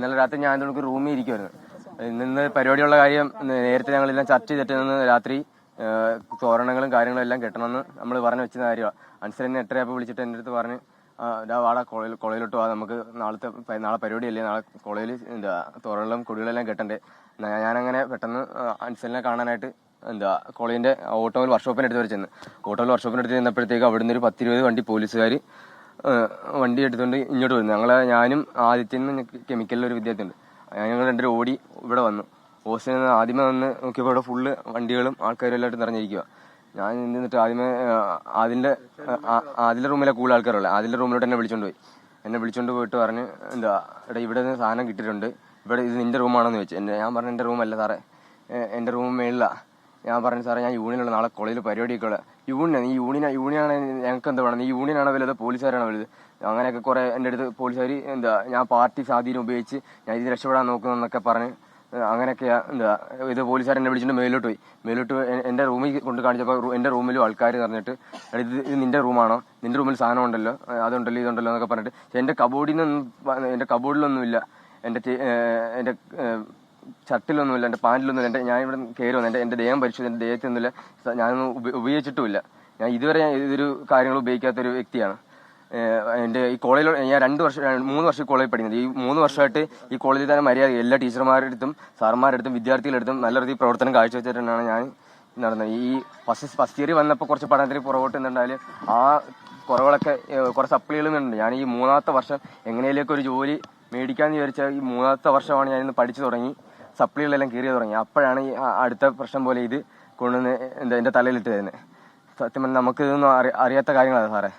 ഇന്നലെ രാത്രി ഞാൻ നമുക്ക് റൂമിൽ ഇരിക്കുമായിരുന്നു. ഇന്ന് പരിപാടിയുള്ള കാര്യം നേരത്തെ ഞങ്ങളെല്ലാം ചർച്ച ചെയ്തിട്ട് നിന്ന് രാത്രി തോരണങ്ങളും കാര്യങ്ങളും എല്ലാം കെട്ടണമെന്ന് നമ്മൾ പറഞ്ഞു വെച്ച കാര്യമാണ്. അൻസറിനെ 8:30 വിളിച്ചിട്ട് എൻ്റെ അടുത്ത് പറഞ്ഞ് വാടാ കോളേജിലോട്ട് വാ, നമുക്ക് നാളെ പരിപാടിയല്ലേ, നാളെ കോളേജിൽ തോരണങ്ങളും കൊടികളെല്ലാം കെട്ടണ്ടേ. ഞാനങ്ങനെ പെട്ടെന്ന് അൻസറിനെ കാണാനായിട്ട് കോളേജിന്റെ ഓട്ടോയിൽ വർക്ക്ഷോപ്പിന് അടുത്ത് വരെ ചെന്ന്. ഓട്ടോയിൽ വർക്ക്ഷോപ്പിന് അടുത്ത് ചെന്നപ്പോഴത്തേക്ക് അവിടുന്ന് ഒരു 10-20 വണ്ടി പോലീസുകാർ വണ്ടി എടുത്തുകൊണ്ട് ഇങ്ങോട്ട് വരുന്നു. ഞാനും ആദിത്യനും കെമിക്കലിലൊരു വിദ്യാർത്ഥിയുണ്ട്, ഞങ്ങൾ രണ്ടുപേരും ഓടി ഇവിടെ വന്നു. ഹോസ്റ്റലിൽ നിന്ന് ആദ്യമേ വന്ന് നോക്കിയപ്പോൾ ഇവിടെ ഫുള്ള് വണ്ടികളും ആൾക്കാരും എല്ലായിട്ടും നിറഞ്ഞിരിക്കുക. ഞാൻ നിന്നിട്ട് ആദ്യമേ ആദിലെ റൂമിലെ കൂടുതൽ ആൾക്കാരുള്ളത്, ആദിലെ റൂമിലോട്ട് എന്നെ വിളിച്ചോണ്ട് പോയിട്ട് പറഞ്ഞ് എടാ ഇവിടെ നിന്ന് സാധനം കിട്ടിയിട്ടുണ്ട്, ഇവിടെ ഇത് നിന്റെ റൂമാണെന്ന് വെച്ച്. ഞാൻ പറഞ്ഞു എൻ്റെ റൂമല്ല സാറേ, എൻ്റെ റൂം മേളിലാണ്. ഞാൻ പറഞ്ഞു സാറേ ഞാൻ യൂണിയനുള്ള, നാളെ കോളേജിൽ പരിപാടിയൊക്കെ ഉള്ള യൂണിയനാണ്, ഞങ്ങൾക്ക് എന്താ വേണം, നീ യൂണിയനാണോ വലുത് പോലീസുകാരാണോ വലുത്? അങ്ങനെയൊക്കെ കുറെ എൻ്റെ അടുത്ത് പോലീസുകാർ ഞാൻ പാർട്ടി സ്വാധീനം ഉപയോഗിച്ച് ഞാൻ ഇത് രക്ഷപ്പെടാൻ നോക്കുന്നു എന്നൊക്കെ പറഞ്ഞ് അങ്ങനെയൊക്കെയാ ഇത് പോലീസുകാർ എന്നെ വിളിച്ചിട്ട് മേലോട്ട് എൻ്റെ റൂമിൽ കൊണ്ട് കാണിച്ചപ്പോൾ എൻ്റെ റൂമിലും ആൾക്കാർ പറഞ്ഞിട്ട് ഇത് നിന്റെ റൂമാണോ, നിന്റെ റൂമിൽ സാധനം ഉണ്ടല്ലോ, അതുണ്ടല്ലോ ഇതുണ്ടല്ലോ എന്നൊക്കെ പറഞ്ഞിട്ട് എൻ്റെ കബോർഡിലൊന്നുമില്ല, എൻ്റെ ഷർട്ടിലൊന്നുമില്ല, എൻ്റെ പാൻറ്റിലൊന്നുമില്ല, ഞാൻ ഇവിടെ കയറി വന്നു, എൻ്റെ ദേഹം പരിശോധിച്ചു, എൻ്റെ ദേഹത്തൊന്നുമില്ല, ഞാനൊന്നും ഉപയോഗിച്ചിട്ടുമില്ല. ഞാൻ ഇതുവരെ ഇതൊരു കാര്യങ്ങൾ ഉപയോഗിക്കാത്തൊരു വ്യക്തിയാണ്. എൻ്റെ ഈ കോളേജിൽ ഞാൻ 3 വർഷം കോളേജിൽ പഠിക്കുന്നത്. ഈ 3 വർഷമായിട്ട് ഈ കോളേജിൽ തന്നെ മര്യാദ എല്ലാ ടീച്ചർമാരുടെ അടുത്തും സാറന്മാരുടെ അടുത്തും വിദ്യാർത്ഥികളുടെ അടുത്തും നല്ല രീതിയിൽ പ്രവർത്തനം കാഴ്ചവെച്ചിട്ടാണ് ഞാൻ നടന്നത്. ഈ ഫസ്റ്റ് ഇയർ വന്നപ്പോൾ കുറച്ച് പഠനത്തിന് പുറകോട്ട് നിന്നുണ്ടായാൽ ആ കുറവുകളൊക്കെ കുറേ സപ്ലികളും ഉണ്ട്. ഞാൻ ഈ 3ാമത്തെ വർഷം എങ്ങനെയൊക്കെ ഒരു ജോലി മേടിക്കാമെന്ന് വിചാരിച്ചാൽ ഈ 3ാമത്തെ വർഷമാണ് ഞാനിന്ന് പഠിച്ചു തുടങ്ങി, സപ്ലികളെല്ലാം കീറി തുടങ്ങി. അപ്പോഴാണ് ഈ അടുത്ത പ്രശ്നം പോലെ ഇത് കൊണ്ടുവന്ന് എൻ്റെ തലയിലിട്ട് തരുന്നത്. സത്യം പറഞ്ഞാൽ നമുക്ക് ഇതൊന്നും അറിയാത്ത കാര്യങ്ങളാണ് സാറേ.